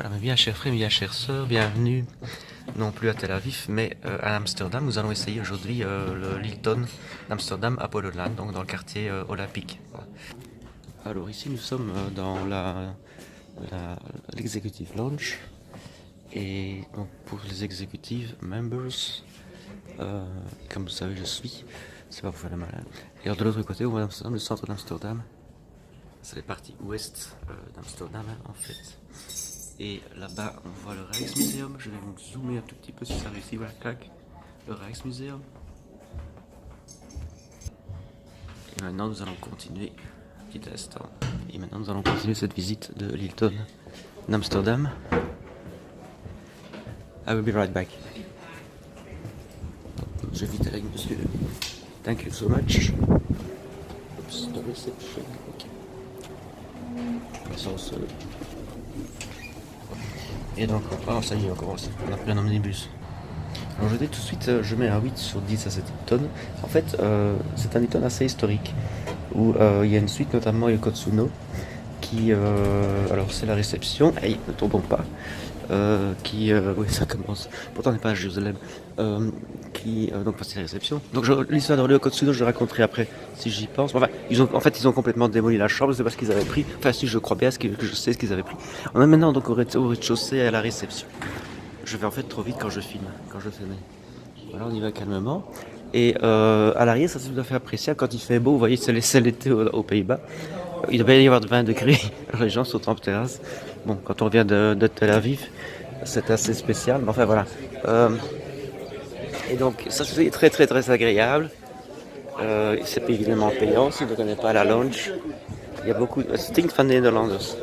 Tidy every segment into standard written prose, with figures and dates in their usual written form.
Voilà, mes bien chers frères, mes bien chères sœurs, bienvenue non plus à Tel Aviv, mais à Amsterdam. Nous allons essayer aujourd'hui le Hilton d'Amsterdam à Apolloland, donc dans le quartier olympique. Voilà. Alors ici nous sommes dans l'executive lounge, et donc pour les executive members, comme vous savez je suis, c'est pas pour faire le malin. Et alors de l'autre côté, on voit Amsterdam, le centre d'Amsterdam, c'est les parties ouest d'Amsterdam en fait. Et là-bas, on voit le Rijksmuseum. Je vais donc zoomer un tout petit peu si ça réussit. Voilà, clac. Le Rijksmuseum. Et maintenant, nous allons continuer. Petit instant. Et maintenant, nous allons continuer cette visite de l'Hilton d'Amsterdam. I will be right back. Je vais vite avec monsieur. Thank you so much. Oops, the reception. Ok. Et donc, oh, ça y est, on commence. On a plein d'omnibus. Alors je dis tout de suite, je mets un 8 sur 10 à cette Hilton. En fait, c'est un Hilton assez historique, où il y a une suite, notamment Yokotsuno, qui... alors c'est la réception, hey, ne tombons pas, oui ça commence, pourtant on n'est pas à Jérusalem, donc c'est la réception. Donc l'histoire de Yokotsuno, je le raconterai après, si j'y pense. Enfin, ils ont complètement démoli la chambre, c'est pas ce qu'ils avaient pris, enfin si je crois bien, que je sais ce qu'ils avaient pris. On est maintenant donc au rez-de-chaussée à la réception. Je vais en fait trop vite quand je filme. Voilà, on y va calmement. Et à l'arrière, ça c'est tout à fait appréciable. Quand il fait beau, vous voyez, c'est l'été aux Pays-Bas. Il doit y avoir de 20 degrés. Les gens sont en terrasse. Bon, quand on vient de Tel Aviv, c'est assez spécial. Mais enfin voilà. Et donc, ça c'est très très très agréable. C'est évidemment payant si vous ne connaissez pas la lounge. Il y a beaucoup. Stinkt van Nederlanders.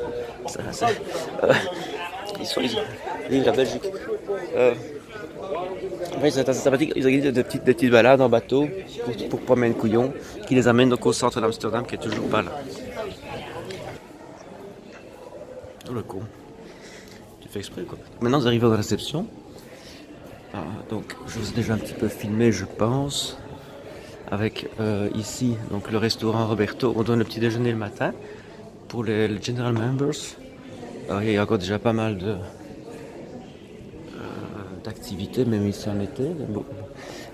La Belgique. Oui, c'est assez sympathique. Ils organisent des petites balades en bateau pour promener le couillon, qui les amène donc au centre d'Amsterdam, qui est toujours pas là. Oh le con. Tu fais exprès quoi. Maintenant, nous arrivons à la réception. Donc, je vous ai déjà un petit peu filmé, je pense. Avec ici, donc le restaurant Roberto. On donne le petit déjeuner le matin pour les general members. Il y a encore déjà pas mal d'activités, même ici en été. Bon.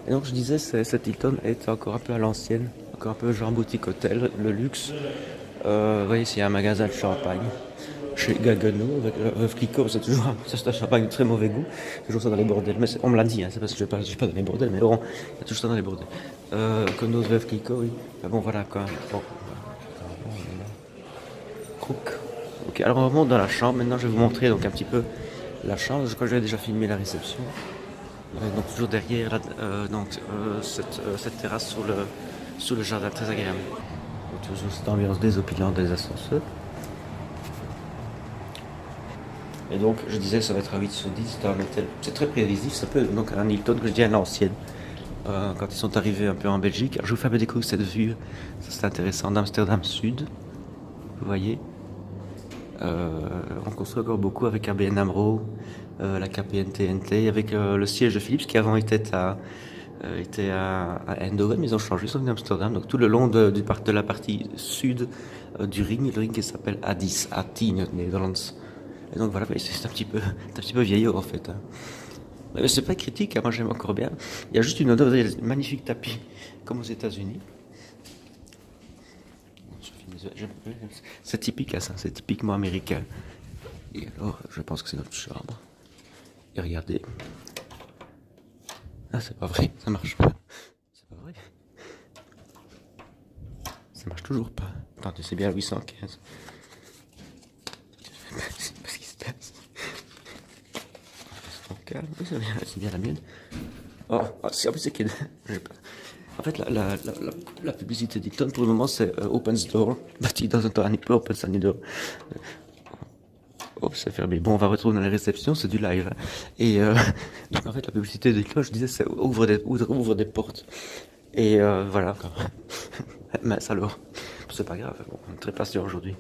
Et donc je disais, cette Hilton est encore un peu à l'ancienne, encore un peu genre boutique hôtel, le luxe. Vous voyez, ici il y a un magasin de champagne chez Gaggenau avec Veuve Clicquot, c'est toujours un champagne de très mauvais goût, toujours ça dans les bordels. Mais on me l'a dit, hein, c'est parce que je suis pas dans les bordels, mais bon, il y a toujours ça dans les bordels. Connos Veuve Clicquot, oui. Enfin, bon, voilà quoi. Bon. Crook. Ok, alors on remonte dans la chambre. Maintenant, je vais vous montrer donc un petit peu la chambre. Je crois que j'ai déjà filmé la réception. Donc toujours derrière cette terrasse sous le jardin, très agréable. Donc, toujours cette ambiance désopilante des ascenseurs. Et donc je disais que ça va être à 8 sur 10, c'est très prévisif, ça peut donc un Hilton que je dis à l'ancienne. Quand ils sont arrivés un peu en Belgique. Alors, je vous fais un peu découvrir cette vue, ça c'est intéressant, d'Amsterdam Sud, vous voyez. On construit encore beaucoup avec ABN AMRO, la KPN TNT, avec le siège de Philips qui avant était à Eindhoven, mais ils ont changé, ils sont venus à Amsterdam. Donc tout le long de la partie sud du ring, le ring qui s'appelle A10 Nederlands. Et donc voilà, c'est un petit peu vieillot en fait. Hein. Mais c'est pas critique, hein, moi j'aime encore bien. Il y a juste une odeur, il y a des magnifiques tapis, comme aux États-Unis. C'est typique à ça, c'est typiquement américain. Et alors, je pense que c'est notre chambre. Et regardez. Ah, c'est pas vrai, ça marche pas. C'est pas vrai. Ça marche toujours pas. Attendez, c'est bien 815. C'est pas ce qui se passe. Calme. Oui, c'est bien la mienne. Oh, c'est en plus c'est qu'il en fait, la publicité d'Hilton, pour le moment, c'est Opens Door, but it doesn't open any door. Oh, c'est fermé. Bon, on va retrouver dans les réceptions, c'est du live. Hein. Et donc, en fait, la publicité d'Hilton, je disais, c'est ouvre des portes. Et voilà. Mince alors. C'est pas grave, bon, on est très patient aujourd'hui.